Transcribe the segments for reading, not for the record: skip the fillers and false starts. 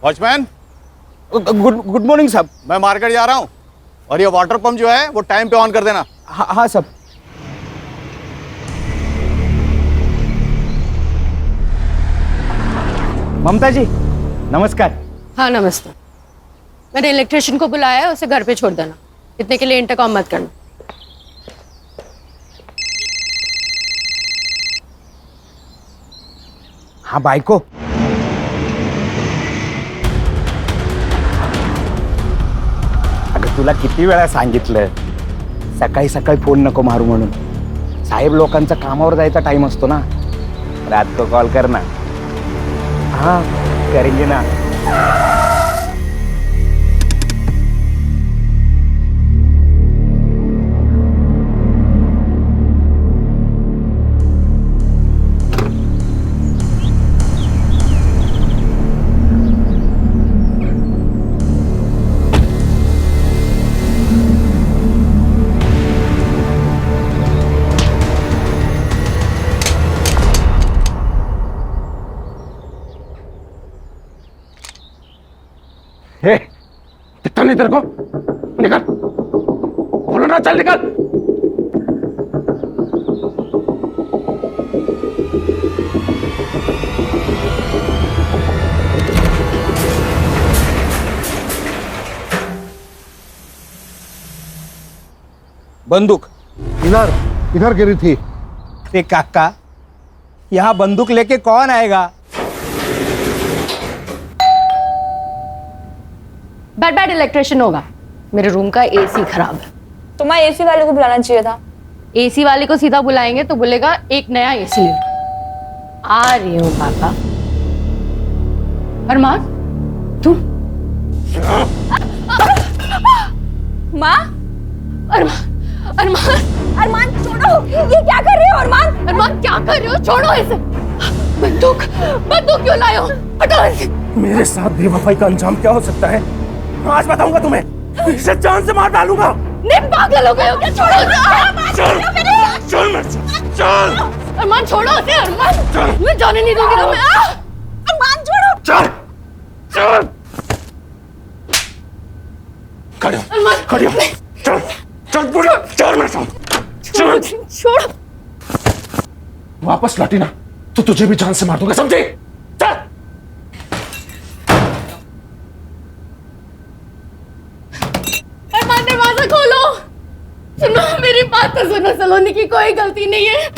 Watchman, good good morning साहब। मैं market जा रहा हूँ और ये वाटर पंप जो है वो टाइम पे ऑन कर देना। हाँ हाँ साहब। ममता जी नमस्कार। हाँ नमस्ते। मैंने इलेक्ट्रिशियन को बुलाया है, उसे घर पे छोड़ देना। इतने के लिए इंटरकॉम मत करना। हाँ बायको, अगं तुला किती वेळा सांगितलं सकाळी सकाळी फोन नको मारू म्हणून. साहेब लोकांचा कामावर जायचा टाइम असतो ना. रात को कॉल कर ना. हाँ करेंगे ना. हे दिखता नहीं तेरे को? निकल, बोलो ना, चल निकल। बंदूक इधर इधर गिरी थी। ते काका, यहाँ बंदूक लेके कौन आएगा? बैड बैड इलेक्ट्रिशियन होगा। मेरे रूम का एसी खराब है। तुम्हारे एसी वाले को बुलाना चाहिए था। एसी वाले को सीधा बुलाएंगे तो बोलेगा एक नया एसी ले। आ रही हूँ पापा। अरमान तू? माँ, अरमान अरमान अरमान छोड़ो, ये क्या कर रहे हो अरमान? अरमान क्या कर रहे हो? छोड़ो इसे। बंदूक बंदूक क्यों लाए हो? हटाओ इसे। मेरे साथ बेवफाई का अंजाम क्या हो सकता है आज बताऊंगा तुम्हें। इसे जान से मार डालूंगा। नहीं पागल हो गए हो क्या? छोड़ो इसे। चल चल चल अरमान छोड़ो इसे। अरमान मैं जाने नहीं दूंगी तुम्हें। अरमान छोड़ो। चल चल खड़े हो, अरमान खड़े हो। चल चल बुढ़ा, चल मेरे साथ चल। छोड़ो। वापस लौटी ना तो तुझे भी जान से मार दूंगा, समझे? चल। अरमान दरवाजा खोलो। सुनो मेरी बात तो सुनो। सलोनी की कोई गलती नहीं है।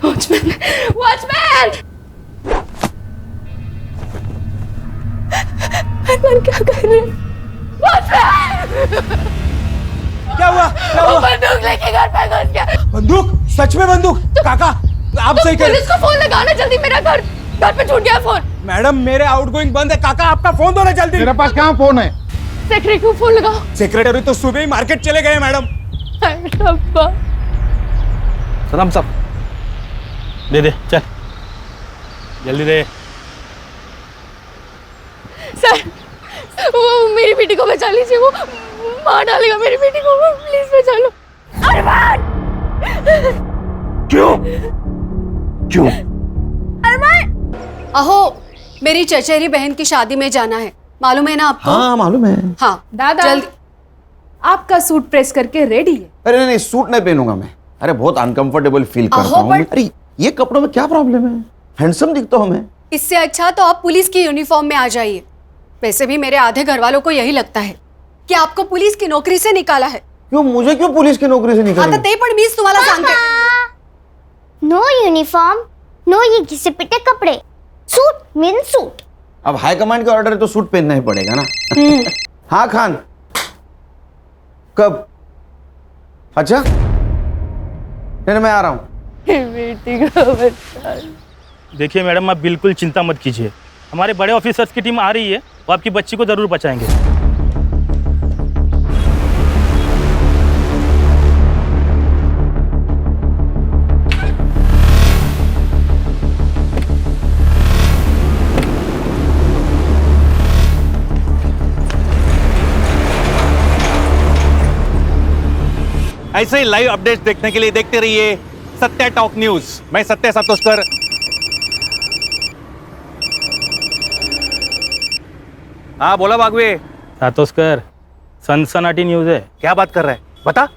Watchman watchman. अरमान क्या कर रहे हैं? वॉचमैन क्या हुआ? क्या वो हुआ? बंदूक लेके घर पे घुस गया। बंदूक? सच में बंदूक? काका आप सही कह रहे पुलिस को फोन लगाना जल्दी। मेरा घर पे छूट गया फोन। मैडम मेरे आउटगोइंग बंद है। काका आपका फोन दो ना जल्दी। तेरे पास कहाँ फोन है? सेक्रेटरी को फोन लगाओ। सेक्रेटरी तो सुबह ही मार्केट चले गए मैडम। अब्बा सलाम साहब, दे दे चल जल्दी दे। सर वो मेरी बेटी को बचा लीजिए। वो मार डालेगा मेरी बेटी को। प्लीज बचा लो। अरमान क्यों क्यों? अहो मेरी चचेरी बहन की शादी में जाना है, मालूम है ना आपको? हाँ मालूम है। हाँ दादा, जल्दी। आपका सूट प्रेस करके रेडी है। अरे नहीं नहीं, सूट नहीं पहनूंगा मैं। अरे बहुत अनकंफर्टेबल फील करता हूँ। अरे ये कपड़ों में क्या प्रॉब्लम है? हैंडसम दिखता हूँ मैं। इससे अच्छा तो आप पुलिस की यूनिफॉर्म में आ जाइए। वैसे भी मेरे आधे घर वालों को यही लगता है कि आपको पुलिस की नौकरी से निकाला है। क्यों मुझे क्यों पुलिस की नौकरी से निकाला? आता ते पण मीच तुम्हाला सांगते। नो यूनिफॉर्म, नो ये घिसे पिटे कपड़े, सूट मीन सूट। अब हाई कमांड का ऑर्डर है तो सूट पहनना ही पड़ेगा ना। हाँ खान, कब? अच्छा नहीं मैं आ रहा हूँ। बेटी को बचा। देखिए मैडम, आप बिल्कुल चिंता मत कीजिए। हमारे बड़े ऑफिसर्स की टीम आ रही है, वो आपकी बच्ची को जरूर बचाएंगे। ऐसे ही लाइव अपडेट्स देखने के लिए देखते रहिए सत्य टॉक न्यूज। मैं सत्य सातोस्कर। हाँ बोला बागवे। सातोस्कर, सनसनाटी न्यूज़ है। क्या बात कर रहा है, बता।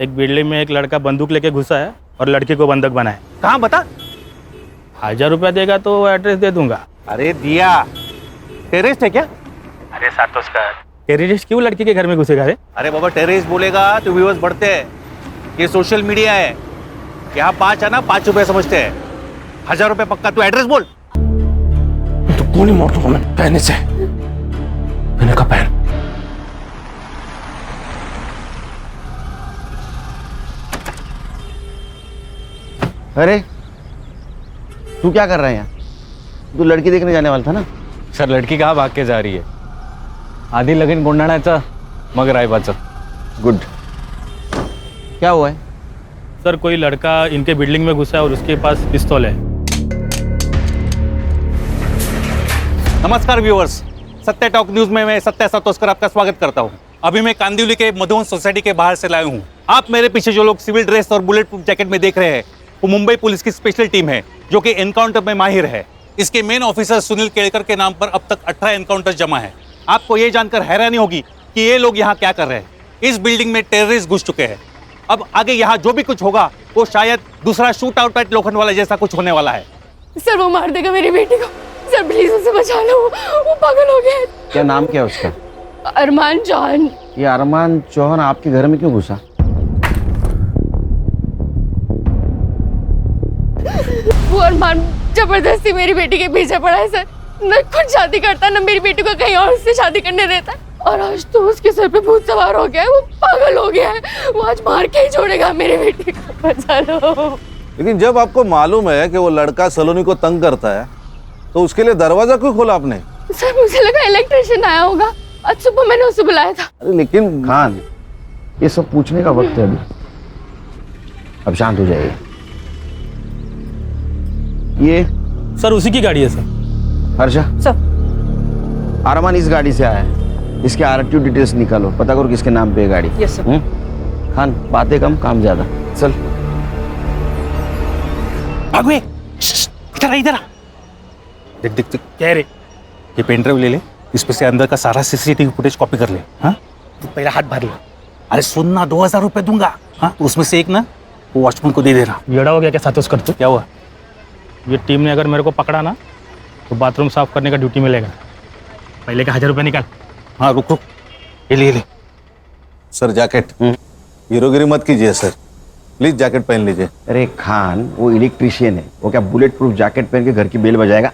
एक बिल्डिंग में एक लड़का बंदूक लेके घुसा है और लड़की को बंधक बनाए। कहाँ बता। 1000 रुपया देगा तो एड्रेस दे दूंगा। अरे दिया, टेररिस्ट है क्या? अरे सातोस्कर, टेररिस्ट क्यों लड़की के घर में घुसेगा रे? अरे बाबा, टेररिस्ट बोलेगा तो व्यूअर्स बढ़ते हैं। ये सोशल मीडिया है, यहाँ 5 है ना, 5 रुपए समझते हैं। 1000 रुपए पक्का, तू एड्रेस बोल। तो कौन ही मोटो में पहने से मैंने कहा पहन। अरे तू क्या कर रहा है यहाँ? तू लड़की देखने जाने वाला था ना? सर लड़की कहाँ भाग के जा रही है? आधी लगीन गोंधळाचं मग रायबाचं. गुड. क्या हुआ है? सर कोई लड़का इनके बिल्डिंग में घुसा है और उसके पास पिस्तौल है। नमस्कार व्यूअर्स, सत्य टॉक न्यूज में मैं सत्य सातोस्कर आपका स्वागत करता हूं। अभी मैं कांदिवली के मधुवन सोसाइटी के बाहर से लाया हूं। आप मेरे पीछे जो लोग सिविल ड्रेस और बुलेट प्रूफ जैकेट में देख रहे हैं, वो मुंबई पुलिस की स्पेशल टीम है जो कि एनकाउंटर में माहिर है। इसके मेन ऑफिसर सुनील केड़कर के नाम पर अब तक 18 एनकाउंटर जमा है। आपको ये जानकर हैरानी होगी कि ये लोग यहाँ क्या कर रहे हैं। इस बिल्डिंग में टेररिस्ट घुस चुके हैं। अब आगे यहाँ जो भी कुछ होगा वो शायद दूसरा शूट आउट एट लोखंडवाला जैसा कुछ होने वाला है। सर वो मार देगा मेरी बेटी को। सर प्लीज उसे बचा लो, वो पागल हो गया है। क्या नाम क्या है उसका? अरमान चौहान। ये अरमान चौहान आपके घर में क्यों घुसा? वो अरमान जबरदस्ती मेरी बेटी के पीछे पड़ा है सर। न खुद शादी करता, न मेरी बेटी को कहीं और से शादी करने देता है। और आज तो उसके सर पे भूत सवार हो गया है, वो पागल हो गया है। वो आज मार के ही छोड़ेगा मेरी बेटी को। बचा लो। लेकिन जब आपको मालूम है कि वो लड़का सलोनी को तंग करता है तो उसके लिए दरवाजा क्यों खोला आपने? सर मुझे लगा इलेक्ट्रिशियन आया होगा, आज सुबह मैंने उसे बुलाया था। अरे लेकिन खान, ये सब पूछने का वक्त है अभी। अब शांत हो जाइए। ये सर उसी की गाड़ी है सर। हर्षा, सर। अरमान इस गाड़ी से आया है। इसके आरटीओ डिटेल्स निकालो, पता करो किसके नाम पे है गाड़ी। Yes sir. खान, बातें कम काम ज्यादा। चल भागवे, इधर आ, इधर आ। देख देख देख, क्या रे? ये पेन ड्राइव ले ले, इसमें से अंदर का सारा सीसीटीवी फुटेज कॉपी कर ले। हाँ, तू पहला हाथ भर ले। अरे सुन ना, 2000 रुपए दूंगा। हाँ, उसमें से एक ना वो वॉचमैन को दे देना। येड़ा हो गया क्या सातोस्कर तू? क्या हुआ? ये टीम ने अगर मेरे को पकड़ा ना तो बाथरूम साफ करने का ड्यूटी मिलेगा। पहले का 1000 रुपया निकाल। हाँ रुक रुक, ये ले ले। सर जैकेट, हीरोगिरी मत कीजिए सर, प्लीज जैकेट पहन लीजिए। अरे खान, वो इलेक्ट्रिशियन है, वो क्या बुलेट प्रूफ जैकेट पहन के घर की बेल बजाएगा?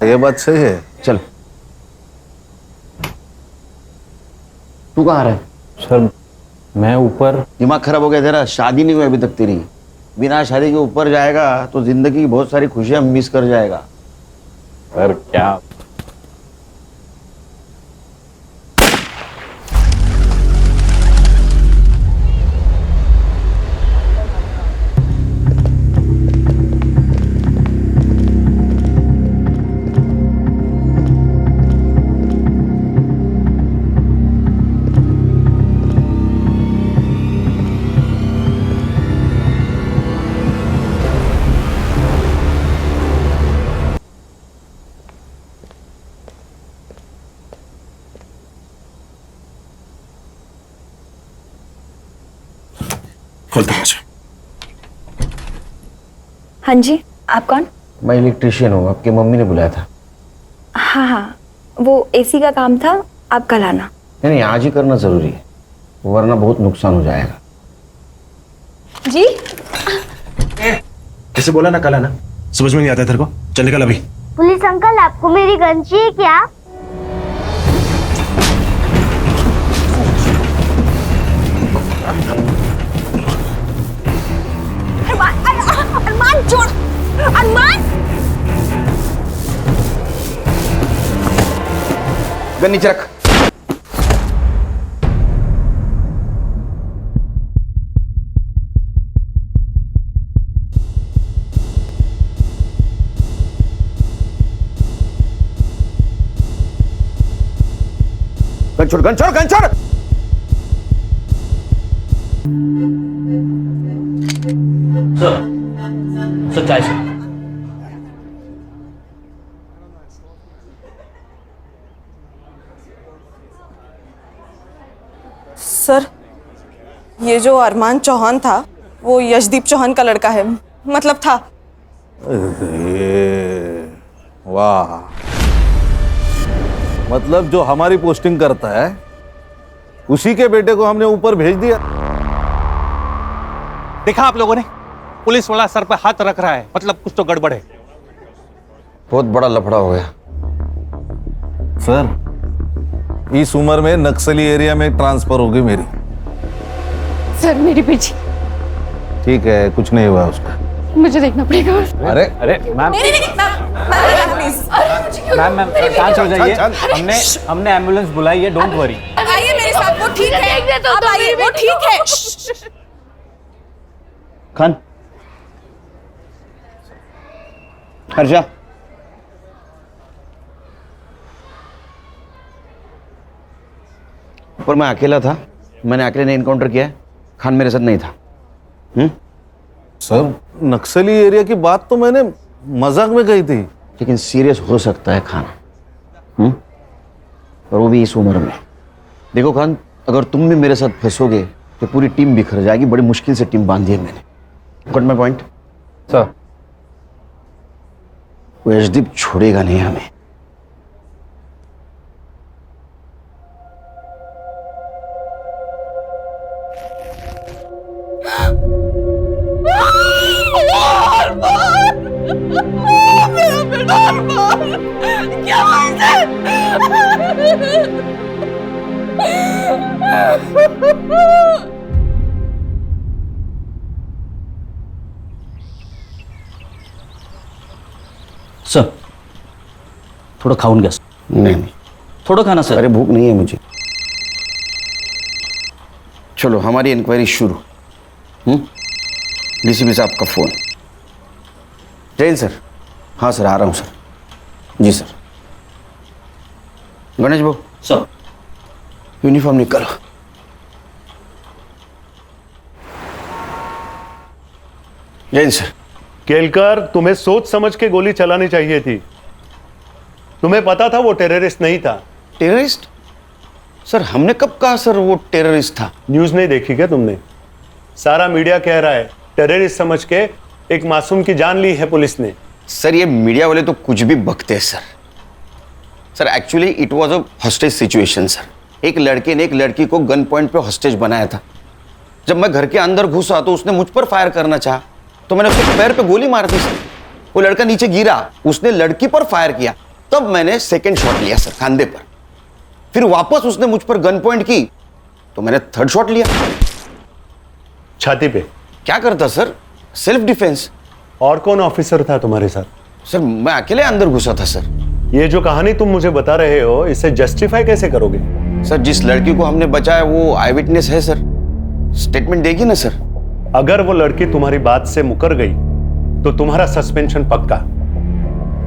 ये बात सही है। चल। तू कहाँ रहा है? सर मैं ऊपर. दिमाग खराब हो गया तेरा? शादी नहीं हुई अभी तक तेरी। बिना शादी के ऊपर जाएगा तो जिंदगी की बहुत सारी खुशियां मिस कर जाएगा। सर क्या? खोलता मुझे। हाँ जी, आप कौन? मैं इलेक्ट्रिशियन हूँ, आपकी मम्मी ने बुलाया था। हाँ हाँ, वो एसी का काम था, आप कल आना। नहीं, आज ही करना जरूरी है, वरना बहुत नुकसान हो जाएगा। जी कैसे बोला ना कल आना? समझ में नहीं आता तेरे को? चल निकल अभी। पुलिस अंकल, आपको मेरी गन चाहिए क्या? अरमान छोड़। अरमान गन नीचे रख। गन छोड़, गन छोड़, गन छोड़। सर चाय सर। सर, ये जो अरमान चौहान था वो यशदीप चौहान का लड़का है, मतलब था। वाह, मतलब जो हमारी पोस्टिंग करता है उसी के बेटे को हमने ऊपर भेज दिया। देखा आप लोगों ने, पुलिस वाला सर पर हाथ रख रहा है, मतलब कुछ तो गड़बड़ है। बहुत बड़ा लफड़ा हो गया। सर, इस उम्र में नक्सली एरिया में ट्रांसफर होगी मेरी। सर मेरी बेटी, ठीक है, कुछ नहीं हुआ उसका। मुझे देखना पड़ेगा। अरे अरे मैम मैम मैम शांत हो जाइए। हमने एम्बुलेंस बुलाई है, डोंट वरी। आइए मेरे साथ, वो ठीक है। आप आइए, वो ठीक है। खान, हर्षा, पर मैं अकेला था, मैंने अकेले ने इनकाउंटर किया है, खान मेरे साथ नहीं था। सर, नक्सली एरिया की बात तो मैंने मजाक में कही थी। लेकिन सीरियस हो सकता है खान, और वो भी इस उम्र में। देखो खान, अगर तुम भी मेरे साथ फंसोगे तो पूरी टीम बिखर जाएगी। बड़ी मुश्किल से टीम बांधी है मैंने। Got my point? सर वो यशदीप छोड़ेगा नहीं हमें। मेरा बेटा अरमान, क्या बात है? सर थोडं खाऊन घ्या सर. नहीं, थोडं खाना सर. अरे भूख नहीं है मुझे। चलो हमारी इंक्वायरी शुरू। डीसीपी साहब का फोन। जैन सर। हाँ सर, आ रहा हूँ सर। जी सर। गणेश भाऊ, सर यूनिफॉर्म निकालो। जैन सर। केलकर, तुम्हें सोच समझ के गोली चलानी चाहिए थी। तुम्हें पता था वो टेररिस्ट नहीं था। टेररिस्ट? सर हमने कब कहा सर वो टेररिस्ट था? न्यूज नहीं देखी क्या तुमने? सारा मीडिया कह रहा है टेररिस्ट समझ के एक मासूम की जान ली है पुलिस ने। सर ये मीडिया वाले तो कुछ भी बकते हैं sir. Sir actually it was a hostage situation sir. एक लड़के ने एक लड़की को गन पॉइंट पे हॉस्टेज बनाया था। जब मैं घर के अंदर घुसा तो उसने मुझ पर फायर करना चाहा, तो मैंने उसके पैर पे गोली मार दी सर। वो लड़का नीचे गिरा, उसने लड़की पर फायर किया, तब मैंने सेकंड शॉट लिया सर कंधे पर। फिर वापस उसने मुझ पर गन पॉइंट की तो मैंने थर्ड शॉट लिया छाती पे। क्या करता सर? Self defence. और कौन ऑफिसर था तुम्हारे साथ? सर मैं अकेले अंदर घुसा था सर। ये जो कहानी तुम मुझे बता रहे हो, इसे जस्टिफाई कैसे करोगे? सर जिस लड़की को हमने बचाया वो आई विटनेस है सर, स्टेटमेंट देगी ना सर। अगर वो लड़की तुम्हारी बात से मुकर गई तो तुम्हारा सस्पेंशन पक्का,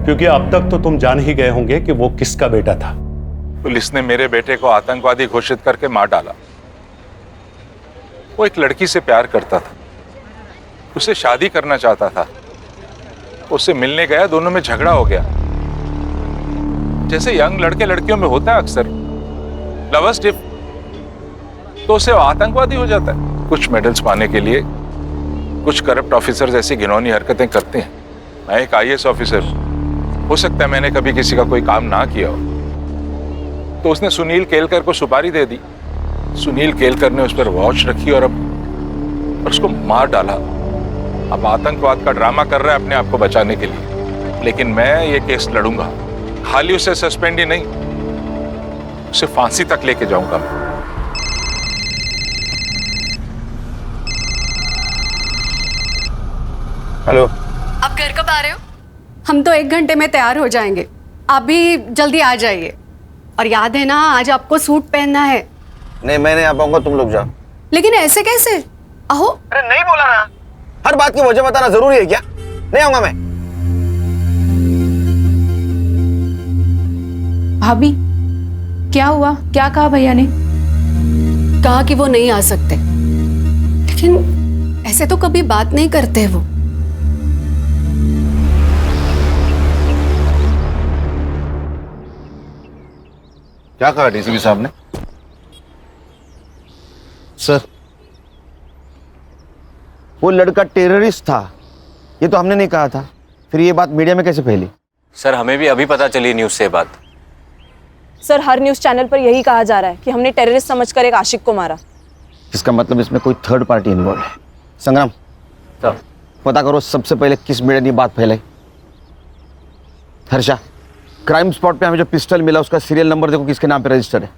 क्योंकि अब तक तो तुम जान ही गए होंगे कि वो किसका बेटा था। पुलिस ने मेरे बेटे को आतंकवादी घोषित करके मार डाला। वो एक लड़की से प्यार करता था, उसे शादी करना चाहता था। उससे मिलने गया, दोनों में झगड़ा हो गया। जैसे यंग लड़के लड़कियों में होता है अक्सर, लवर्स डिप, तो उससे आतंकवादी हो जाता है। कुछ मेडल्स पाने के लिए कुछ करप्ट ऑफिसर्स ऐसी घिनौनी हरकतें करते हैं। मैं एक आईएएस ऑफिसर, हो सकता है मैंने कभी किसी का कोई काम ना किया हो, तो उसने सुनील केलकर को सुपारी दे दी। सुनील केलकर ने उस पर वॉच रखी और उसको मार डाला। अब आतंकवाद का ड्रामा कर रहा है अपने आप को बचाने के लिए। लेकिन मैं ये केस लड़ूंगा, खाली उसे सस्पेंड ही नहीं, उसे फांसी तक लेके जाऊंगा मैं। हेलो, आप घर कब आ रहे हो? हम तो 1 घंटे में तैयार हो जाएंगे, आप भी जल्दी आ जाइए। और याद है ना, आज आपको सूट पहनना है। नहीं मैं नहीं आ पाऊंगा, तुम लोग जाओ। लेकिन ऐसे कैसे? अहो, अरे नहीं बोला ना, हर बात की वजह बताना जरूरी है क्या? नहीं आऊंगा मैं। भाभी क्या हुआ? क्या कहा भैया ने? कहा कि वो नहीं आ सकते, लेकिन ऐसे तो कभी बात नहीं करते वो। क्या कहा डीसीपी साहब ने? सर, वो लड़का टेररिस्ट था, ये तो हमने नहीं कहा था। फिर ये बात मीडिया में कैसे फैली? सर, हमें भी अभी पता चली न्यूज़ से बात। सर, हर न्यूज़ चैनल पर यही कहा जा रहा है कि हमने टेररिस्ट समझकर एक आशिक को मारा। इसका मतलब इसमें कोई थर्ड पार्टी इन्वॉल्व है। संग्राम, सर, पता करो सबसे पहले किस मीडिया ने बात फैलाई। हर्षा, क्राइम स्पॉट पे हमें जो पिस्टल मिला उसका सीरियल नंबर देखो किसके नाम पे रजिस्टर्ड है।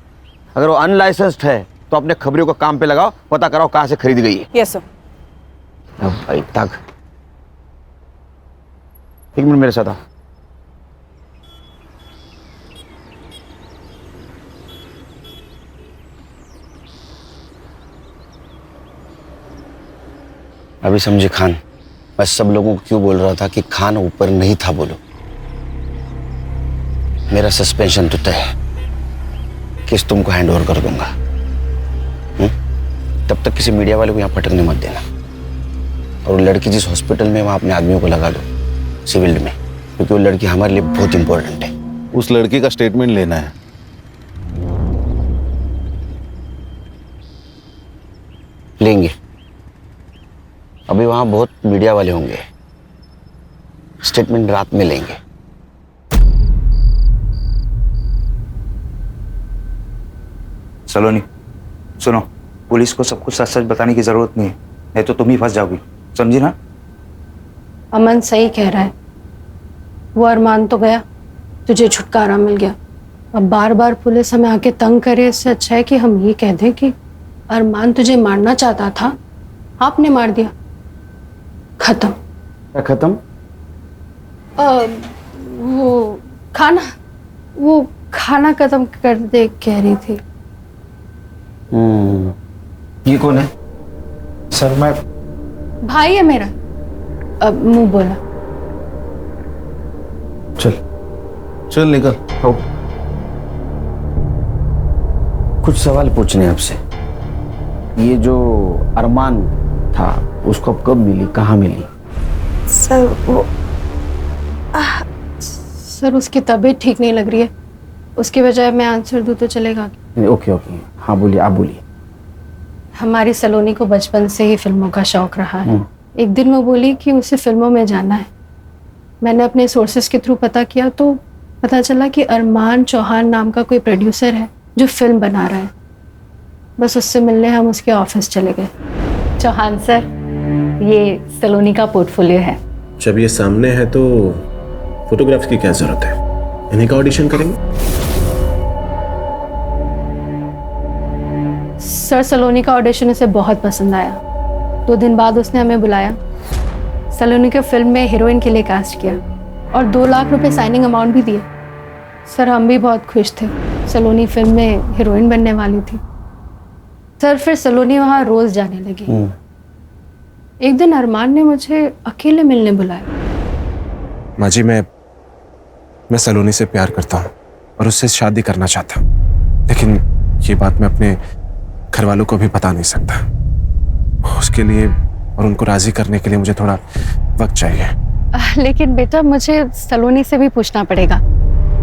अगर वो अनलाइसेंस्ड है तो अपने खबरियों को काम पे लगाओ, पता कराओ कहाँ से खरीदी गई है। Yes sir. अब भाई तक एक मिनट मेरे साथ आओ। अभी समझे खान, मैं सब लोगों को क्यों बोल रहा था कि खान ऊपर नहीं था बोलो। मेरा सस्पेंशन तो तय है, केस तुमको हैंड ओवर कर दूंगा। तब तक किसी मीडिया वाले को यहाँ पटकने मत देना। और लड़की जिस हॉस्पिटल में वहाँ अपने आदमियों को लगा दो सिविल में, क्योंकि वो लड़की हमारे लिए बहुत इंपॉर्टेंट है। उस लड़की का स्टेटमेंट लेना है। लेंगे, अभी वहाँ बहुत मीडिया वाले होंगे, स्टेटमेंट रात में लेंगे। सलोनी सुनो, पुलिस को सब कुछ सच सच बताने की जरूरत नहीं है, नहीं तो तुम ही फंस जाओगी, समझी ना? अमन सही कह रहा है, वो अरमान तो गया, तुझे छुटकारा मिल गया। अब बार बार पुलिस हमें आके तंग करे, इससे अच्छा है कि हम ये कह दें कि अरमान तुझे मारना चाहता था, आपने मार दिया, खत्म। क्या खत्म? वो खाना खत्म कर दे कह रही थी। ये कौन है? सर, मैं भाई है मेरा। अब मुंह बोला। चल चल निकल। हो, कुछ सवाल पूछने आपसे। ये जो अरमान था उसको अब कब मिली, कहाँ मिली? सर वो सर, उसकी तबीयत ठीक नहीं लग रही है, उसकी बजाय मैं आंसर दूं तो चलेगा? ओके ओके, हाँ बोलिए, आप बोलिए। हमारी सलोनी को बचपन से ही फिल्मों का शौक रहा है। एक दिन वो बोली कि उसे फिल्मों में जाना है। मैंने अपने सोर्सेस के थ्रू पता किया तो पता चला कि अरमान चौहान नाम का कोई प्रोड्यूसर है जो फिल्म बना रहा है। बस उससे मिलने हम उसके ऑफिस चले गए। चौहान सर, ये सलोनी का पोर्टफोलियो है। जब ये सामने है तो फोटोग्राफ्स की क्या जरूरत है, इन्हीं का ऑडिशन करेंगे। सर, सलोनी का ऑडिशन उसे बहुत पसंद आया। 2 दिन बाद उसने हमें बुलाया, सलोनी को फिल्म में हीरोइन के लिए कास्ट किया और 2 लाख रुपए साइनिंग अमाउंट भी दिए। सर, हम भी बहुत खुश थे, सलोनी फिल्म में हीरोइन बनने वाली थी। सर, फिर सलोनी वहाँ रोज जाने लगी। एक दिन अरमान ने मुझे अकेले मिलने बुलाया। माँ जी, मैं सलोनी से प्यार करता हूँ और उससे शादी करना चाहता हूँ, लेकिन ये बात मैं अपने घर वालों को भी बता नहीं सकता। उसके लिए और उनको राजी करने के लिए मुझे थोड़ा वक्त चाहिए। लेकिन बेटा, मुझे सलोनी से भी पूछना पड़ेगा,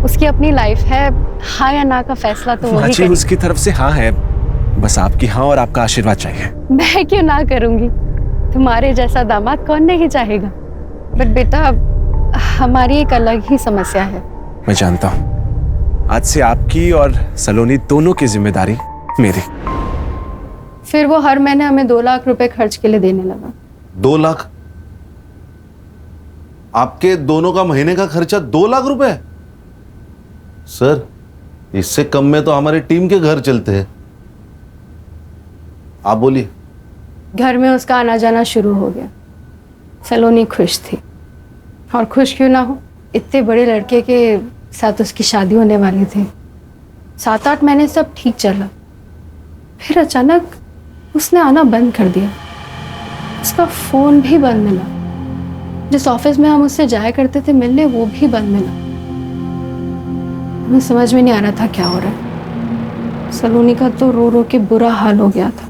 उसकी अपनी लाइफ है, हाँ या ना का फैसला तो वही करेगी। उसकी तरफ से हाँ है, बस आपकी हाँ और आपका आशीर्वाद चाहिए। मैं क्यों ना करूंगी, तुम्हारे जैसा दामाद कौन नहीं चाहेगा। बट बेटा, हमारी एक अलग ही समस्या है। मैं जानता हूँ, आज से आपकी और सलोनी दोनों की जिम्मेदारी मेरी। फिर वो हर महीने हमें 2 लाख रुपए खर्च के लिए देने लगा। 2 लाख? आपके दोनों का महीने का खर्चा 2 लाख रुपए? सर, इससे कम में तो हमारी टीम के घर चलते हैं। आप बोलिए। घर में उसका आना जाना शुरू हो गया। सलोनी खुश थी, और खुश क्यों ना हो, इतने बड़े लड़के के साथ उसकी शादी होने वाली थी। 7-8 महीने सब ठीक चला, फिर अचानक उसने आना बंद कर दिया। उसका फोन भी बंद मिला, जिस ऑफिस में हम उससे जाया करते थे मिलने, वो भी बंद मिला। हमें समझ में नहीं आ रहा था क्या हो रहा है। सलोनी का तो रो रो के बुरा हाल हो गया था।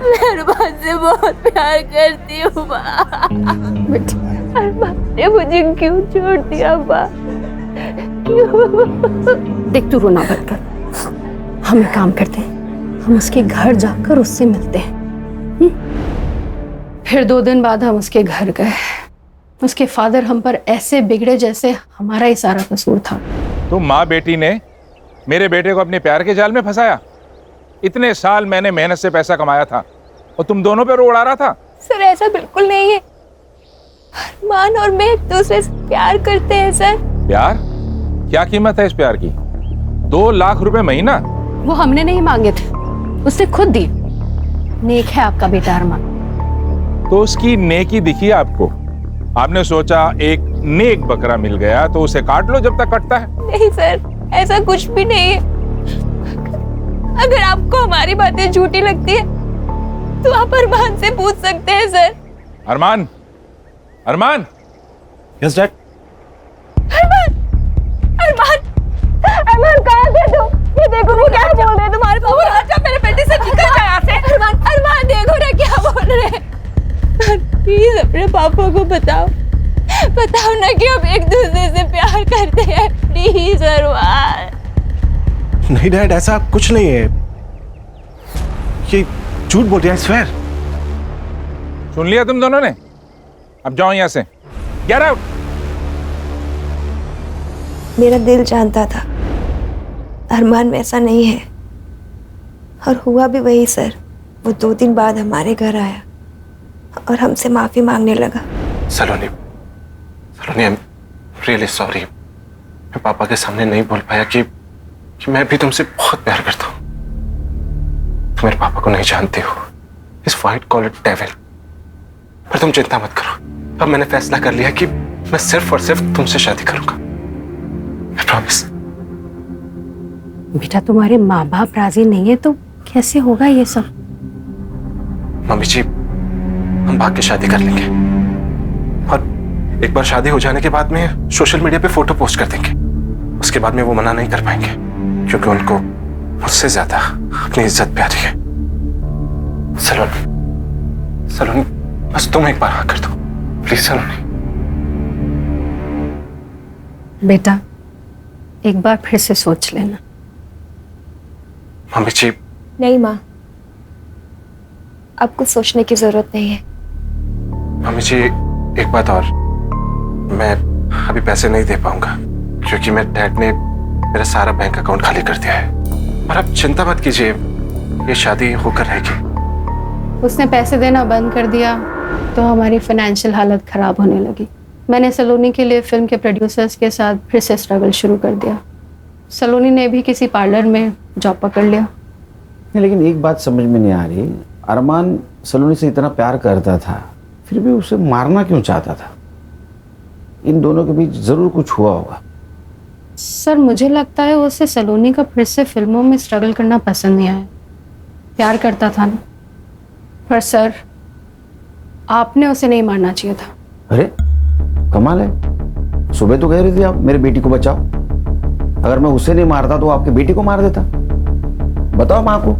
मेहरबानी बहुत प्यार करती हूँ माँ। अरमान ने मुझे क्यों छोड़ दिया माँ? क्यों? देख तू रोना बंद कर, हम एक काम करते हैं, हम उसके घर जाकर उससे मिलते हैं। फिर 2 दिन बाद हम उसके घर गए। उसके फादर हम पर ऐसे बिगड़े जैसे हमारा ही सारा कसूर था। तो माँ बेटी ने मेरे बेटे को अपने प्यार के जाल में फंसाया। इतने साल मैंने मेहनत से पैसा कमाया था और तुम दोनों पे रो उड़ा रहा था। सर ऐसा बिल्कुल नहीं है। अरमान और मैं एक दूसरे से प्यार करते हैं सर। प्यार? क्या कीमत है इस प्यार की? 2 लाख रुपए महीना? वो हमने नहीं मांगे थे, उसने खुद दी। नेक है आपका बेटा अरमान। तो उसकी नेकी दिखी आपको? आपने सोचा एक नेक बकरा मिल गया तो उसे काट लो जब तक कटता है। नहीं सर, ऐसा कुछ भी नहीं है। अगर आपको हमारी बातें झूठी लगती है तो आप अरमान से पूछ सकते हैं sir. Arman, Arman. Yes dad. Arman, Arman, Arman कहाँ थे तुम? ये देखो वो क्या बोल रहे हैं तुम्हारे पापा। अच्छा मेरे बेटे से निकल गया यहाँ से। अरमान, अरमान देखो ना क्या बोल रहे हैं। प्लीज अपने पापा को बताओ, बताओ ना कि हम एक दूसरे से प्यार करते हैं। प्लीज अरमान। नहीं डैड, ऐसा कुछ नहीं है, ये झूठ बोल रहे हैं, स्वेयर। सुन लिया तुम दोनों ने? अब जाओ यहां से, गेट आउट। मेरा दिल जानता था अरमान वैसा नहीं है, और हुआ भी वही सर। वो 2 दिन बाद हमारे घर आया और हमसे माफी मांगने लगा। सलोनी, सलोनी, आई एम रियली सॉरी। मैं पापा के सामने नहीं बोल पाया कि मैं भी तुमसे बहुत प्यार करता हूँ। तुम मेरे पापा को नहीं जानते हो, इस व्हाइट कॉलर डेविल। पर तुम चिंता मत करो, अब मैंने फैसला कर लिया कि मैं सिर्फ और सिर्फ तुमसे शादी करूंगा। I promise। बेटा तुम्हारे माँ बाप राजी नहीं है तो कैसे होगा ये सब? मम्मी जी, हम भाग के शादी कर लेंगे और एक बार शादी हो जाने के बाद में सोशल मीडिया पे फोटो पोस्ट कर देंगे। उसके बाद में वो मना नहीं कर पाएंगे, क्योंकि उनको मुझसे ज्यादा अपनी इज्जत प्यारी है। सलोनी, सलोनी, बस तुम एक बार हाँ कर दो प्लीज। सलोनी बेटा, एक बार फिर से सोच लेना। मम्मी जी। नहीं माँ, आपको सोचने की जरूरत नहीं है। मम्मी जी, एक बात और, मैं अभी पैसे नहीं दे पाऊंगा क्योंकि मेरे डैड ने मेरा सारा बैंक अकाउंट खाली कर दिया है। और आप चिंता मत कीजिए, ये शादी होकर रहेगी। उसने पैसे देना बंद कर दिया तो हमारी फाइनेंशियल हालत खराब होने लगी। मैंने सलोनी के लिए फिल्म के प्रोड्यूसर्स के साथ फिर से स्ट्रगल शुरू कर दिया। सलोनी ने भी किसी पार्लर में जॉब पकड़ लिया। नहीं, लेकिन एक बात समझ में नहीं आ रही, अरमान सलोनी से इतना प्यार करता था, फिर भी उसे मारना क्यों चाहता था? इन दोनों के बीच जरूर कुछ हुआ होगा। सर मुझे लगता है उसे सलोनी का फिर से फिल्मों में स्ट्रगल करना पसंद नहीं आया। प्यार करता था ना। पर सर, आपने उसे नहीं मारना चाहिए था। अरे कमाल है, सुबह तो कह रही थी आप मेरे बेटी को बचाओ। अगर मैं उसे नहीं मारता तो आपके बेटी को मार देता। बताओ माँ को।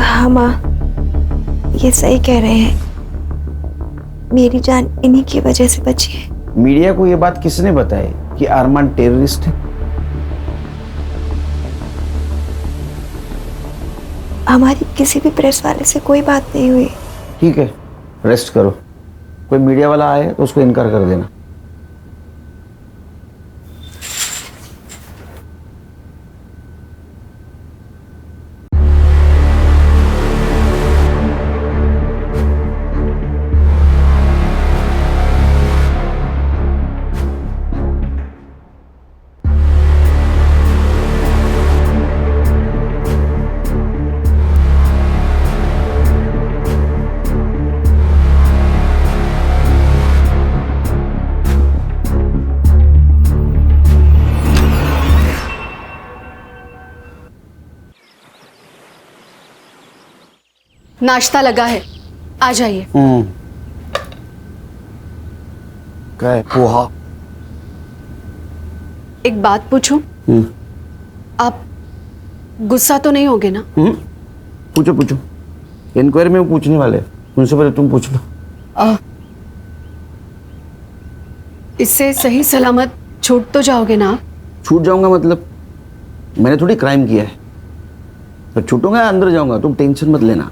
हाँ माँ, ये सही कह रहे हैं। मेरी जान इन्हीं की वजह से बची है। मीडिया को ये बात किसने बताई कि अरमान टेररिस्ट है? हमारी किसी भी प्रेस वाले से कोई बात नहीं हुई। ठीक है, रेस्ट करो। कोई मीडिया वाला आए तो उसको इनकार कर देना। नाश्ता लगा है, आ जाइए। क्या है? पोहा। एक बात पूछूं? आप गुस्सा तो नहीं होगे ना? पूछो पूछो, इंक्वायरी में वो पूछने वाले। उनसे पहले तुम पूछ लो। इससे सही सलामत छूट तो जाओगे ना आप? छूट जाऊंगा मतलब? मैंने थोड़ी क्राइम किया है तो छूटूंगा या अंदर जाऊंगा? तुम टेंशन मत लेना,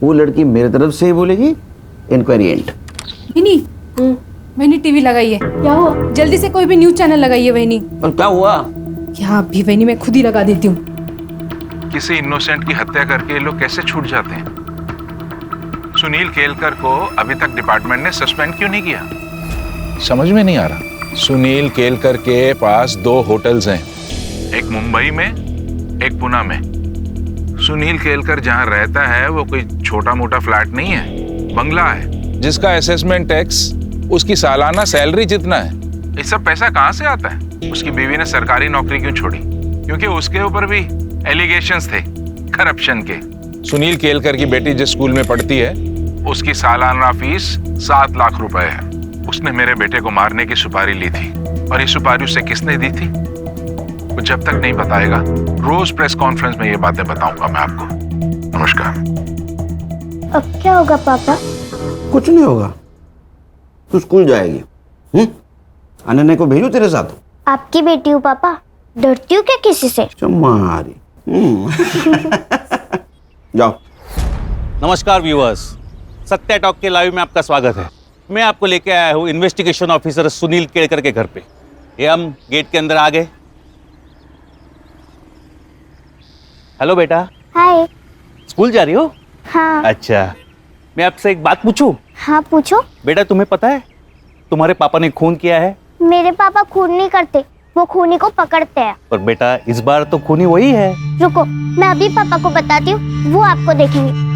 वो लड़की मेरे तरफ से ही बोलेगी इंक्वायरी एंड। वहीनी, वहीनी टीवी लगाइए। क्या हुआ? जल्दी से कोई भी न्यूज चैनल लगाइए वहीनी। और क्या हुआ? क्या अभी वहीनी मैं खुद ही लगा देती हूँ। किसी इनोसेंट की हत्या करके ये लोग कैसे छूट जाते हैं? सुनील केलकर को अभी तक डिपार्टमेंट ने सस्पेंड क्यों नहीं किया? समझ में नहीं आ रहा। सुनील केलकर के पास 2 होटल्स हैं, एक मुंबई में, एक पुणे में। सुनील केलकर जहां रहता है वो कोई छोटा मोटा फ्लैट नहीं है, बंगला है जिसका असेसमेंट टैक्स उसकी सालाना सैलरी जितना है। ये सब पैसा कहां से आता है? उसकी बीवी ने सरकारी नौकरी क्यों छोड़ी? क्योंकि उसके ऊपर भी एलिगेशंस थे करप्शन के। सुनील केलकर की बेटी जिस स्कूल में पढ़ती है उसकी सालाना फीस 7 लाख रुपए है। उसने मेरे बेटे को मारने की सुपारी ली थी और ये सुपारी उसे किसने दी थी वो जब तक नहीं बताएगा रोज प्रेस कॉन्फ्रेंस में ये बातें बताऊंगा मैं आपको। नमस्कार। अब क्या होगा पापा? कुछ नहीं होगा, तू स्कूल जाएगी। अनन्या को भेजो तेरे साथ? आपकी बेटी हूँ पापा, डरती हूँ क्या किसी से? चमारी। जाओ। नमस्कार व्यूअर्स, सत्या टॉक के लाइव में आपका स्वागत है। मैं आपको लेके आया हूँ इन्वेस्टिगेशन ऑफिसर सुनील केलकर के घर पे। ये हम गेट के अंदर आ गए। हेलो बेटा। हाय। स्कूल जा रही हो? हाँ। अच्छा, मैं आपसे एक बात पूछूं? हाँ पूछो। बेटा तुम्हें पता है तुम्हारे पापा ने खून किया है? मेरे पापा खून नहीं करते, वो खूनी को पकड़ते हैं। पर बेटा इस बार तो खूनी वही है। रुको, मैं अभी पापा को बताती हूँ, वो आपको देखेंगे।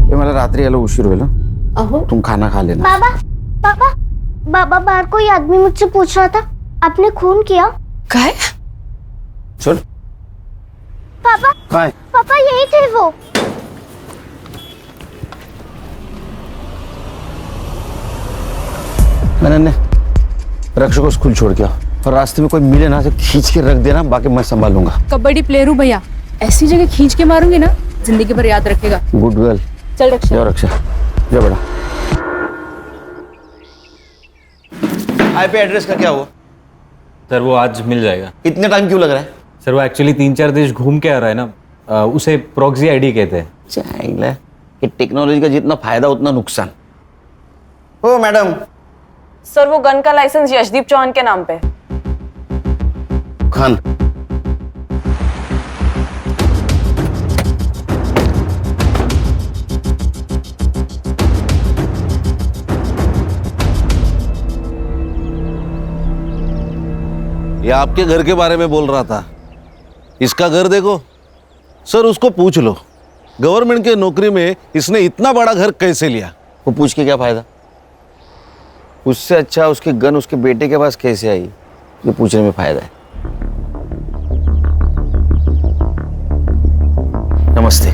ये मला रात्री यायला उशीर होईल। अहो तुम खाना खा लेना। बाबा, पापा, बाबा बाहर कोई आदमी मुझसे पूछ रहा था, आपने खून किया? काय? चल। पापा, काय? पापा यही थे वो। मैंने रक्षक को स्कूल छोड़ के आओ और रास्ते में कोई मिले ना तो खींच के रख देना, बाकी मैं संभालूंगा। कबड्डी प्लेयर हूँ भैया, ऐसी जगह खींच के मारूंगी ना जिंदगी भर याद रखेगा। Good girl. चल रक्षा। जाओ रक्षा, जाओ बेटा। आईपी एड्रेस का क्या हुआ? सर वो आज मिल जाएगा। इतने टाइम क्यों लग रहा है? सर वो एक्चुअली 3-4 देश घूम के आ रहा है ना, उसे प्रॉक्सी आईडी कहते हैं। चाहिए कि टेक्नोलॉजी का जितना फायदा उतना नुकसान। ओ मैडम। सर वो गन का लाइसेंस यशदीप चौहान के नाम पे। खान। ये आपके घर के बारे में बोल रहा था। इसका घर देखो सर, उसको पूछ लो गवर्नमेंट के नौकरी में इसने इतना बड़ा घर कैसे लिया। वो पूछ के क्या फायदा? उससे अच्छा उसकी गन उसके बेटे के पास कैसे आई, ये पूछने में फायदा है। नमस्ते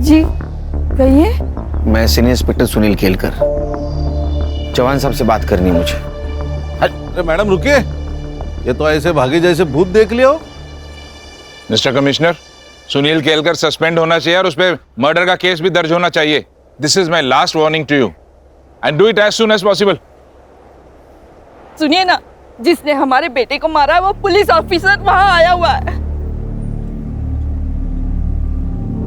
जी कहिए। मैं सीनियर इंस्पेक्टर सुनील केलकर, चौहान साहब से बात करनी है मुझे। अरे मैडम रुकिए, ये तो ऐसे भागे जैसे भूत देख लिया हो। Mister commissioner, Sunil Kelkar suspend होना चाहिए और उस पर मर्डर का केस भी दर्ज होना चाहिए। This is my last warning to you and do it as soon as possible. सुनिए ना, जिसने हमारे बेटे को मारा है वो पुलिस ऑफिसर वहां आया हुआ है।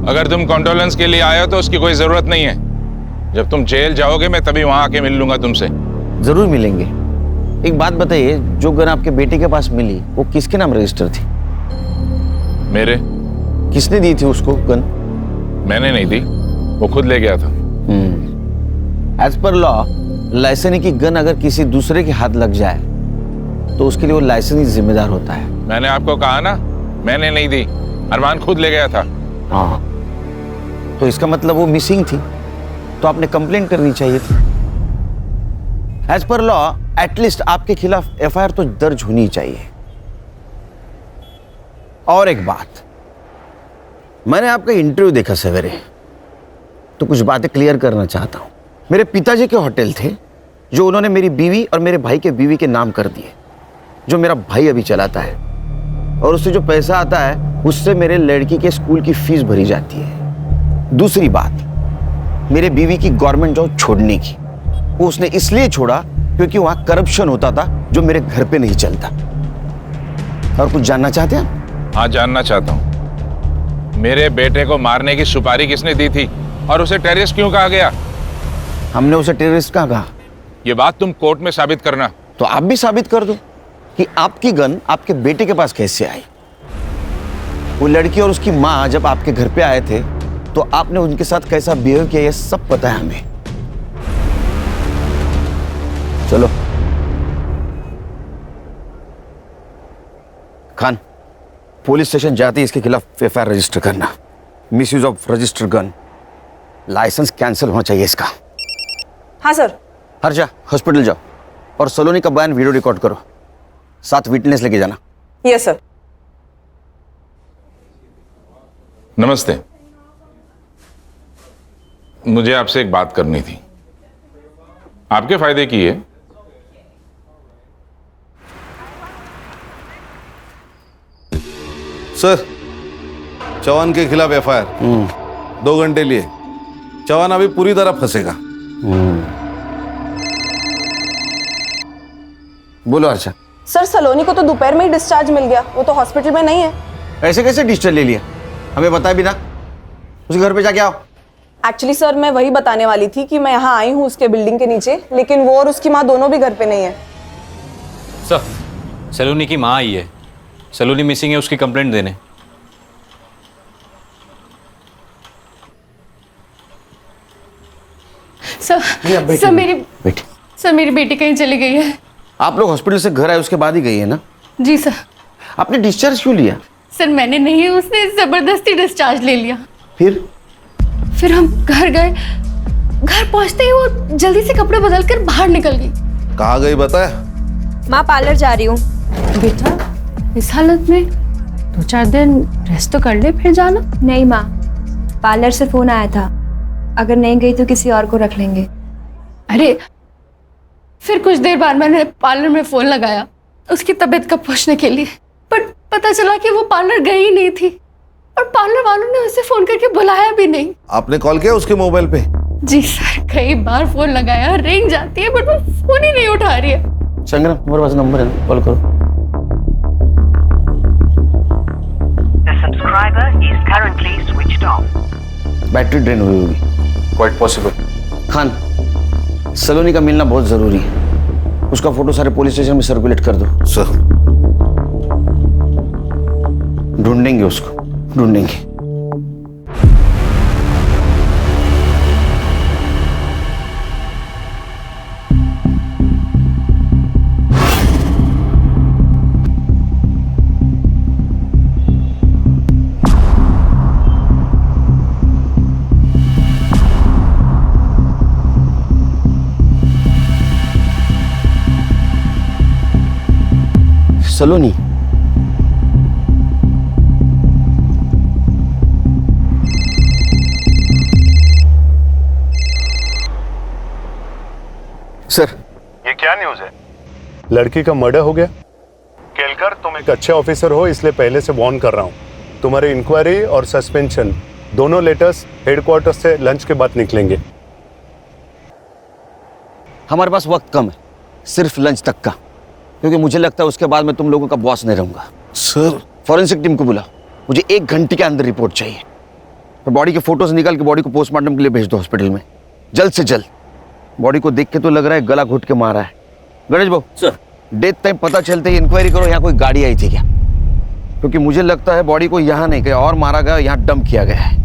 अगर तुम कॉन्डोलेंस के लिए आए हो तो उसकी कोई जरूरत नहीं है। जब तुम जेल जाओगे मैं तभी वहां आके मिल लूंगा तुमसे। जरूर मिलेंगे। एक बात बताइए, जो गन आपके बेटे के पास मिली वो किसके नाम रजिस्टर थी? मेरे। किसने दी थी उसको गन? मैंने नहीं दी, वो खुद ले गया था। एज पर लॉ, लाइसेंस की गन अगर किसी दूसरे के हाथ लग जाए तो उसके लिए वो लाइसेंस ही जिम्मेदार होता है। मैंने आपको कहा ना, मैंने नहीं दी, अरमान खुद ले गया था। हाँ, तो इसका मतलब वो मिसिंग थी, तो आपने कंप्लेंट करनी चाहिए थी। एज पर लॉ एटलीस्ट आपके खिलाफ एफआईआर तो दर्ज होनी चाहिए। और एक बात, मैंने आपका इंटरव्यू देखा सवेरे, तो कुछ बातें क्लियर करना चाहता हूं। मेरे पिताजी के होटल थे जो उन्होंने मेरी बीवी और मेरे भाई के बीवी के नाम कर दिए, जो मेरा भाई अभी चलाता है। और उससे जो पैसा आता है उससे मेरे लड़की के स्कूल की फीस भरी जाती है। दूसरी बात, मेरे बीवी की गवर्नमेंट जॉब छोड़ने की, वो उसने इसलिए छोड़ा क्योंकि वहां करप्शन होता था जो मेरे घर पे नहीं चलता। और कुछ जानना चाहते हैं? हाँ, जानना चाहता हूँ। मेरे बेटे को मारने की सुपारी किसने दी थी और उसे टेररिस्ट क्यों कहा गया? हमने उसे टेररिस्ट कहाँ कहा? ये बात तुम कोर्ट में साबित करना। तो आप भी साबित कर दो कि आपकी गन आपके बेटे के पास कैसे आई। वो लड़की और उसकी माँ जब आपके घर पे आए थे तो आपने उनके साथ कैसा बिहेव किया, ये सब पता है हमें। चलो खान, पुलिस स्टेशन जाते ही इसके खिलाफ एफआईआर रजिस्टर करना। Misuse of registered gun, licence cancel होना चाहिए इसका। हाँ सर। हर्षा, हॉस्पिटल जाओ और सलोनी का बयान वीडियो रिकॉर्ड करो, साथ विटनेस लेके जाना। Yes sir. नमस्ते, मुझे आपसे एक बात करनी थी, आपके फायदे की है। सर, चौहान के खिलाफ एफआईआर 2 घंटे लिए। चौहान अभी पूरी तरह फंसेगा। बोलो हर्षा। सर, सलोनी को तो दोपहर में ही डिस्चार्ज मिल गया, वो तो हॉस्पिटल में नहीं है। ऐसे कैसे डिस्चार्ज ले लिया? हमें बताया भी ना। उसके घर पे जाके आओ। एक्चुअली सर, मैं वही बताने वाली थी कि मैं यहाँ आई हूँ उसके बिल्डिंग के नीचे, लेकिन वो और उसकी माँ दोनों भी घर पे नहीं है। सर, सलोनी की माँ आई है, सलोनी मिसिंग है, उसकी कंप्लेंट देने। सर मेरी बेटी कहीं चली गई है। आप लोग हॉस्पिटल से घर आए उसके बाद ही गई है ना? जी सर। आपने डिस्चार्ज क्यों लिया? सर मैंने नहीं, उसने जबरदस्ती डिस्चार्ज ले लिया। फिर हम घर गए, घर पहुंचते ही वो जल्दी से कपड़े बदलकर बाहर निकल गई। कहाँ गई बताया? माँ, पार्लर जा रही हूँ। बेटा इस हालत में 2-4 दिन रेस्ट तो कर ले, फिर जाना। नहीं माँ, पार्लर से फोन आया था, अगर नहीं गई तो किसी और को रख लेंगे। अरे फिर कुछ देर बाद मैंने पार्लर में फोन लगाया उसकी तबीयत का पूछने के लिए, पर पता चला कि वो पार्लर गई ही नहीं थी और पार्लर वालों ने उसे फोन करके बुलाया भी नहीं। आपने कॉल किया उसके मोबाइल पे? जी सर, कई बार फोन लगाया, रिंग जाती है बट वो फोन ही नहीं उठा रही है। संगना, तुम्हारे पास नंबर है ना? कॉल करो। The subscriber is currently switched off. Battery drain हुई होगी। Quite possible. खान, सलोनी का मिलना बहुत जरूरी है, उसका फोटो सारे पुलिस स्टेशन में सर्कुलेट कर दो। सर, ढूंढेंगे उसको, ढूंढेंगे। सलोनी, सर, ये क्या न्यूज है? लड़की का मर्डर हो गया। केलकर, तुम एक अच्छे ऑफिसर हो इसलिए पहले से वार्न कर रहा हूँ। तुम्हारी इंक्वायरी और सस्पेंशन दोनों लेटर्स हेडक्वार्टर से लंच के बाद निकलेंगे। हमारे पास वक्त कम है, सिर्फ लंच तक का, क्योंकि मुझे लगता है उसके बाद मैं तुम लोगों का बॉस नहीं रहूंगा। सर, फॉरेंसिक टीम को बुलाओ, मुझे 1 घंटे के अंदर रिपोर्ट चाहिए। और बॉडी के फोटोज निकाल के बॉडी को पोस्टमार्टम के लिए भेज दो हॉस्पिटल में, जल्द से जल्द। बॉडी को देख के तो लग रहा है गला घुट के मारा है। गणेश बाबू सर, डेथ टाइम पता चलते ही इंक्वायरी करो यहाँ कोई गाड़ी आई थी क्या, क्योंकि मुझे लगता है बॉडी को यहाँ नहीं गया और मारा गया, यहाँ डंप किया गया है।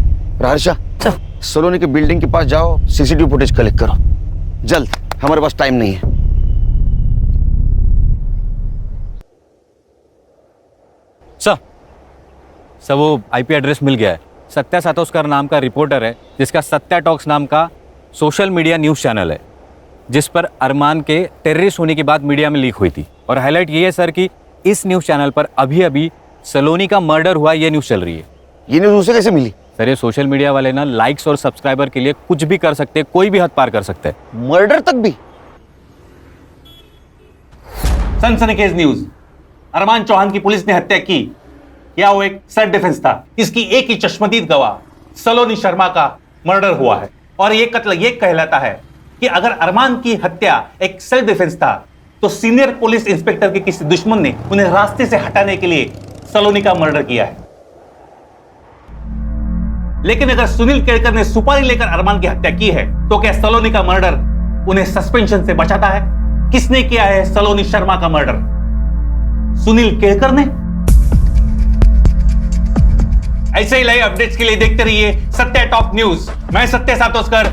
हर्षा, सलोनी के बिल्डिंग के पास जाओ, सीसीटीवी फुटेज कलेक्ट करो जल्द, हमारे पास टाइम नहीं है। सर वो आईपी एड्रेस मिल गया है। सत्या सातोस्कर नाम का रिपोर्टर है जिसका सत्या टॉक्स नाम का सोशल मीडिया न्यूज़ चैनल है, जिस पर अरमान के टेररिस्ट होने की बात मीडिया में लीक हुई थी। और हाईलाइट ये है सर कि इस न्यूज़ चैनल पर अभी अभी सलोनी का मर्डर हुआ, ये न्यूज़ चल रही है। ये न्यूज़ उसे कैसे मिली? सर ये सोशल मीडिया वाले ना लाइक्स और सब्सक्राइबर के लिए कुछ भी कर सकते हैं, कोई भी हद पार कर सकते हैं। मर्डर तक भी? सनसनीखेज न्यूज, अरमान चौहान की पुलिस ने हत्या की या वो एक सेल्फ डिफेंस था। इसकी एक ही चश्मदीद गवाह सलोनी शर्मा का मर्डर हुआ है और ये कत्ल ये कहलाता है कि अगर अरमान की हत्या एक सेल्फ डिफेंस था तो सीनियर पुलिस इंस्पेक्टर के किसी दुश्मन ने उन्हें रास्ते से हटाने के लिए सलोनी का मर्डर किया है। लेकिन अगर सुनील केळकर ने सुपारी लेकर अरमान की हत्या की है तो क्या सलोनी का मर्डर उन्हें सस्पेंशन से बचाता है? किसने किया है सलोनी शर्मा का मर्डर? सुनील केळकर ने? ऐसे ही लाइव अपडेट्स के लिए देखते रहिए सत्य टॉप न्यूज। मैं सत्य सातोस्कर।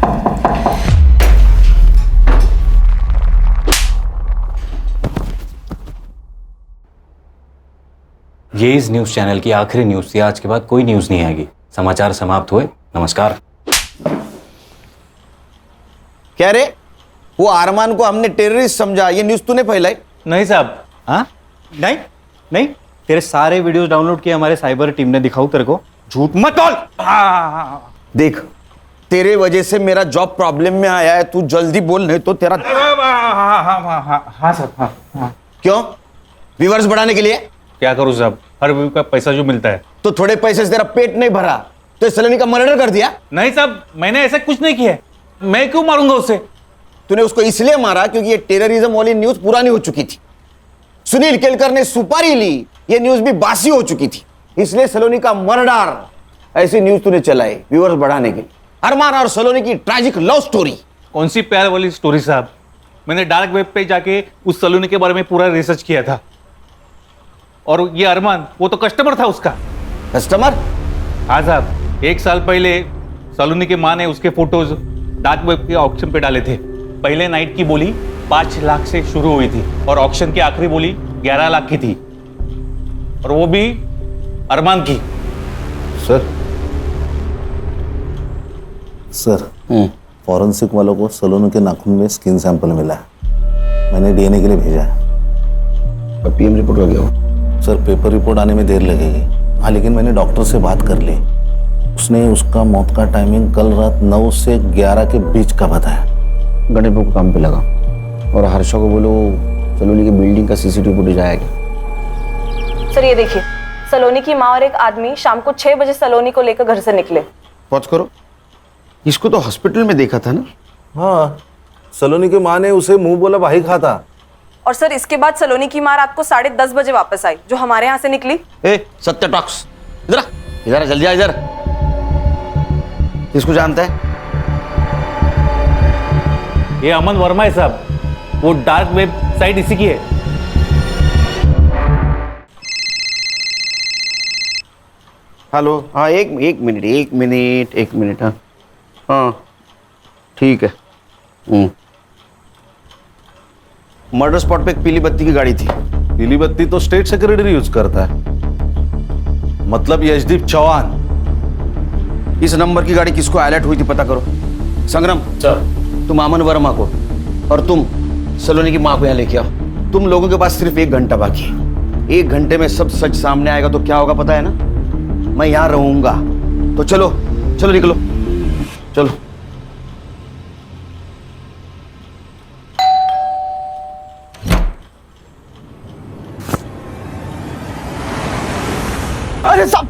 ये इस न्यूज़ चैनल की आखिरी न्यूज़ थी। आज के बाद कोई न्यूज़ नहीं आएगी। समाचार समाप्त हुए। नमस्कार। क्या रे, वो अरमान को हमने टेररिस्ट समझा, ये न्यूज़ तूने फैलाई? नहीं साहब। हाँ नहीं नहीं, तेरे सारे वीडियोस डाउनलोड किए हमारे साइबर टीम ने। दिखाऊं तेरे को? झूठ मत बोल। देख, तेरे वजह से मेरा जॉब प्रॉब्लम में आया है, तू जल्दी बोल नहीं तो तेरा। हाँ साहब। हाँ। क्यों? व्यूअर्स बढ़ाने के लिए? क्या करूं साहब, हर व्यू का पैसा जो मिलता है। तो थोड़े पैसे से तेरा पेट नहीं भरा तो सलोनी का मर्डर कर दिया? नहीं साहब, मैंने ऐसा कुछ नहीं किया। मैं क्यों मारूंगा उसे? तूने उसको इसलिए मारा क्योंकि ये टेररिज्म वाली न्यूज पुरानी हो चुकी थी। सुनील केलकर ने सुपारी ली, ये न्यूज भी बासी हो चुकी थी, इसलिए सलोनी का मर्डर ऐसी न्यूज तूने चलाई व्यूअर्स बढ़ाने के लिए। अरमान और सलोनी की ट्रैजिक लव स्टोरी। कौन सी प्यार वाली स्टोरी साहब? मैंने डार्क वेब पे जाके उस सलोनी के बारे में पूरा रिसर्च किया था। और ये अरमान, वो तो कस्टमर था उसका। कस्टमर? हाँ साहब, 1 साल पहले सलोनी की माँ ने उसके फोटोज डार्क वेब के ऑक्शन पे डाले थे। पहले नाइट की बोली 5 लाख से शुरू हुई थी और ऑक्शन की आखिरी बोली 11 लाख की थी, और वो भी अरमान की। सर फॉरेंसिक वालों को सलोनी के नाखून में स्किन सैंपल मिला है। मैंने डीएनए के लिए भेजा है। और पीएम रिपोर्ट हो गया हो? सर पेपर रिपोर्ट आने में देर लगेगी। हाँ, लेकिन मैंने डॉक्टर से बात कर ली। उसने उसका मौत का टाइमिंग कल रात 9 से 11 के बीच का बताया। गणेश को काम पे लगा और हर्षा को बोलो सलोनी की बिल्डिंग का सीसीटीवी फुटेज आएगा। सर ये देखिए, सलोनी की माँ और एक आदमी शाम को 6 बजे सलोनी को लेकर घर से निकले। पॉज करो, इसको तो हॉस्पिटल में देखा था ना? हाँ, सलोनी की माँ ने उसे मुंह बोला भाई खाता। और सर इसके बाद सलोनी की माँ रात को 10:30 बजे वापस आई, जो हमारे यहाँ से निकली। सत्य टॉक्स, इधर इधर जल्दी आ इधर। किसको जानता है? ये अमन वर्मा है साहब, वो डार्क वेब साइट इसी की है। हेलो, हाँ एक मिनट। हाँ ठीक है। मर्डर स्पॉट पे एक पीली बत्ती की गाड़ी थी। पीली बत्ती तो स्टेट सेक्रेटरी यूज करता है। मतलब यशदीप चौहान। इस नंबर की गाड़ी किसको अलर्ट हुई थी पता करो। संग्राम सर, तुम अमन वर्मा को और तुम सलोनी की माँ को यहाँ लेके आओ। तुम लोगों के पास सिर्फ 1 घंटा बाकी है। 1 घंटे में सब सच सामने आएगा तो क्या होगा पता है ना? मैं यहाँ रहूंगा। तो चलो चलो निकलो, चलो। अरे साहब,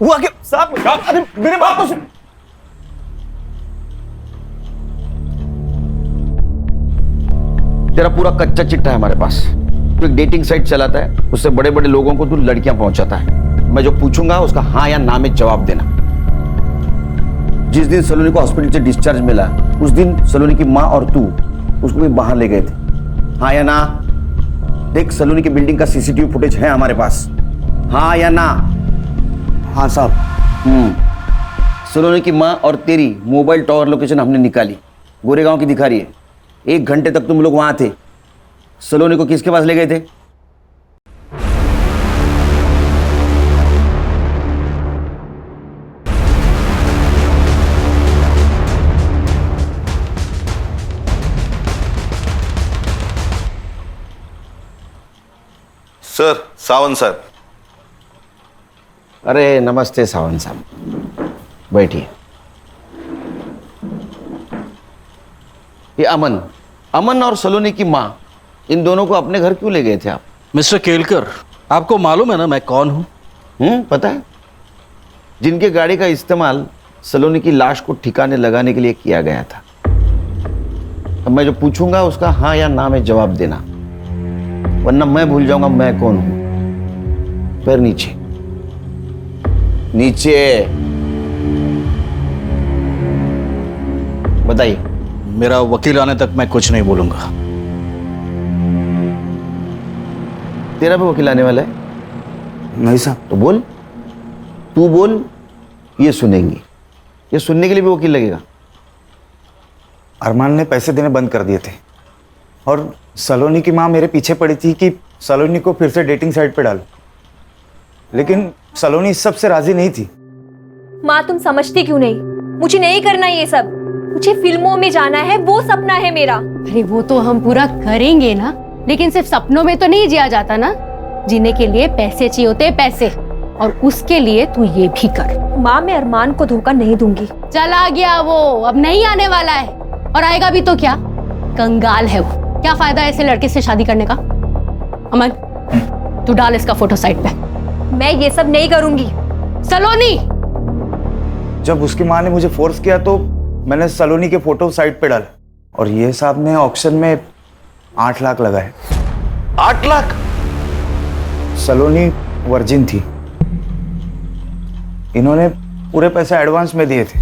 हुआ क्या साहब? अरे मेरे बात तो सुन। तेरा पूरा कच्चा चिट्ठा है हमारे पास। तो एक डेटिंग साइट चलाता है, उससे बड़े बड़े लोगों को तू लड़कियां पहुंचाता है। मैं जो पूछूंगा उसका हाँ या ना में जवाब देना। जिस दिन सलोनी को हॉस्पिटल से डिस्चार्ज मिला उस दिन सलोनी की माँ और तू उसको भी बाहर ले गए थे। हाँ या ना? देख, सलोनी की बिल्डिंग का सीसीटीवी फुटेज है हमारे पास। हाँ या ना? हाँ साहब। सलोनी की माँ और तेरी मोबाइल टावर लोकेशन हमने निकाली, गोरेगांव की दिखा रही है। 1 घंटे तक तुम लोग वहां थे। सलोनी को किसके पास ले गए थे? Sir, Sawant sir. अरे नमस्ते सावंत साहब, बैठिए। ये अमन और सलोनी की माँ, इन दोनों को अपने घर क्यों ले गए थे आप? मिस्टर केलकर, आपको मालूम है ना मैं कौन हूं? पता है, जिनके गाड़ी का इस्तेमाल सलोनी की लाश को ठिकाने लगाने के लिए किया गया था। अब मैं जो पूछूंगा उसका हाँ या ना में जवाब देना, वरना मैं भूल जाऊंगा मैं कौन हूं। पैर नीचे, नीचे। बताइए। मेरा वकील आने तक मैं कुछ नहीं बोलूंगा। तेरा भी वकील आने वाला है? नहीं साहब। तो बोल, तू बोल, ये सुनेंगे। ये सुनने के लिए भी वकील लगेगा? अरमान ने पैसे देने बंद कर दिए थे और सलोनी की माँ मेरे पीछे पड़ी थी कि सलोनी को फिर से डेटिंग साइट पे डालो, लेकिन सलोनी इस सब से राजी नहीं थी। माँ तुम समझती क्यों नहीं? मुझे नहीं करना ये सब, मुझे फिल्मों में जाना है, वो सपना है मेरा। अरे वो तो हम पूरा करेंगे ना, लेकिन सिर्फ सपनों में तो नहीं जिया जाता ना। जीने के लिए पैसे चाहिए होते हैं, पैसे, और उसके लिए तू ये भी कर। माँ मैं अरमान को धोखा नहीं दूंगी। चला गया वो, अब नहीं आने वाला है, और आएगा भी तो क्या, कंगाल है वो। क्या फायदा ऐसे लड़के से शादी करने का? अमन तू डाल इसका फोटो साइट पे। मैं ये सब नहीं करूंगी। सलोनी, जब उसकी माँ ने मुझे फोर्स किया तो मैंने सलोनी के फोटो साइट पे डाले, और ये साहब ने ऑक्शन में 8 लाख लगाए। 8 लाख? सलोनी वर्जिन थी, इन्होंने पूरे पैसे एडवांस में दिए थे,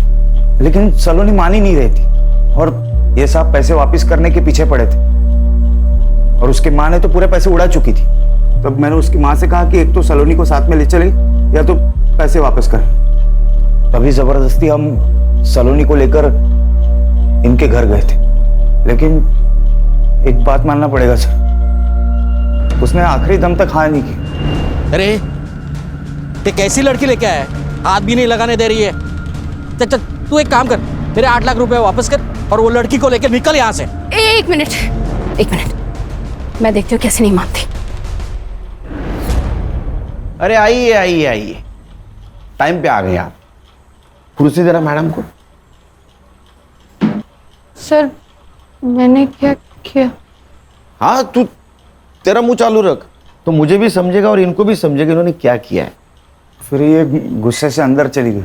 लेकिन सलोनी मान ही नहीं रही थी, और ये साहब पैसे वापस करने के पीछे पड़े थे, और उसकी माँ ने तो पूरे पैसे उड़ा चुकी थी। तब मैंने उसकी माँ से कहा कि एक तो सलोनी को साथ में ले चले या तो पैसे वापस कर। तभी जबरदस्ती हम सलोनी को लेकर इनके घर गए थे, लेकिन एक बात मानना पड़ेगा सर, उसने आखिरी दम तक हाँ नहीं की। अरे ते कैसी लड़की लेके आया है, हाथ भी नहीं लगाने दे रही है। चल तू एक काम कर, मेरे 8 लाख रुपए वापस कर और वो लड़की को लेकर निकल यहाँ से। एक मिनट, मैं देखती हूँ कैसे नहीं मानती। अरे आइए आइए आइए, टाइम पे आ गए आप। कुर्सी देना मैडम को। सर मैंने क्या किया? हाँ तू, तेरा मुंह चालू रख तो मुझे भी समझेगा और इनको भी समझेगा इन्होंने क्या किया है। फिर ये गुस्से से अंदर चली गई।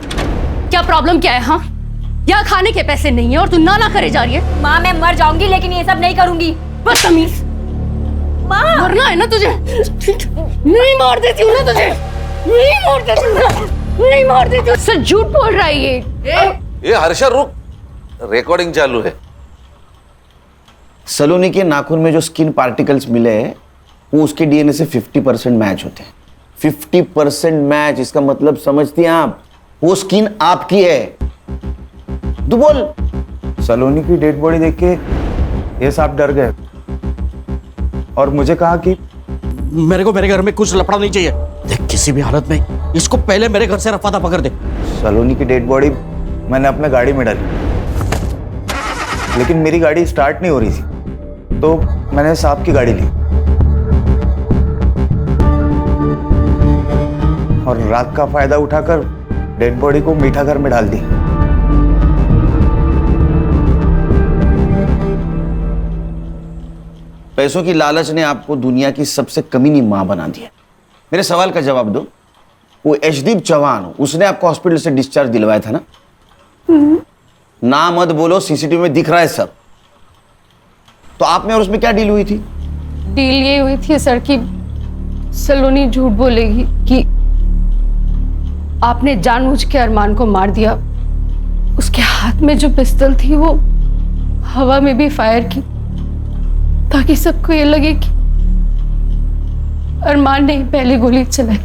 क्या प्रॉब्लम क्या है? हाँ, यहाँ खाने के पैसे नहीं है और तू ना करे जा रही है। माँ मैं मर जाऊंगी लेकिन ये सब नहीं करूंगी। बदतमीज, माँ मरना है ना तुझे? नहीं मार देती हूँ ना तुझे, नहीं मार देती हूँ ना, नहीं मार देती हूँ। सर झूठ बोल रहा है ये हर्षा रुक, रिकॉर्डिंग चालू है। सलोनी के नाखून में जो स्किन पार्टिकल्स मिले हैं वो उसके डीएनए से 50% मैच होते हैं। 50% मैच, इसका मतलब समझती हैं आप? वो स्किन आपकी है। तू बोल। सलोनी की डेड बॉडी देख के ये साहब डर गए और मुझे कहा कि मेरे को मेरे घर में कुछ लफड़ा नहीं चाहिए। देख किसी भी हालत में इसको पहले मेरे घर से रफा दफा कर दे। सलोनी की डेड बॉडी मैंने अपने गाड़ी में डाली, लेकिन मेरी गाड़ी स्टार्ट नहीं हो रही थी, तो मैंने साहब की गाड़ी ली और रात का फायदा उठाकर डेड बॉडी को मीठा घर में डाल दी। पैसों की लालच ने आपको दुनिया की सबसे कमीनी मां बना दिया। मेरे सवाल का जवाब दो। वो यशदीप चौहान, उसने आपको हॉस्पिटल से डिस्चार्ज दिलवाया था ना? ना मत बोलो, सीसीटीवी में दिख रहा है सब। तो आप में और उसमें क्या डील हुई थी? डील ये हुई थी सर कि सलोनी झूठ बोलेगी कि आपने जानबूझ के अरमान को मार दिया। उसके हाथ में जो पिस्तौल थी वो हवा में भी फायर की, ताकि सबको ये लगे कि अरमान ने पहली गोली चलाई।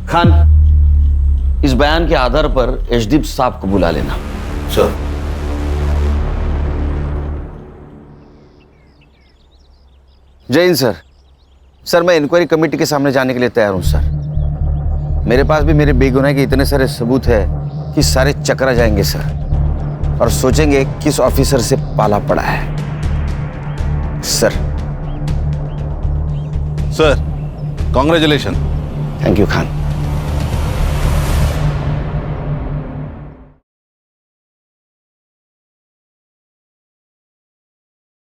खान, इस बयान के आधार पर यशदीप साहब को बुला लेना। सर। जय हिंद सर। सर मैं इंक्वायरी कमेटी के सामने जाने के लिए तैयार हूं सर। मेरे पास भी मेरे बेगुनाही के इतने सारे सबूत है कि सारे चकरा जाएंगे सर, और सोचेंगे किस ऑफिसर से पाला पड़ा है। Sir. Sir congratulation. Thank you Khan.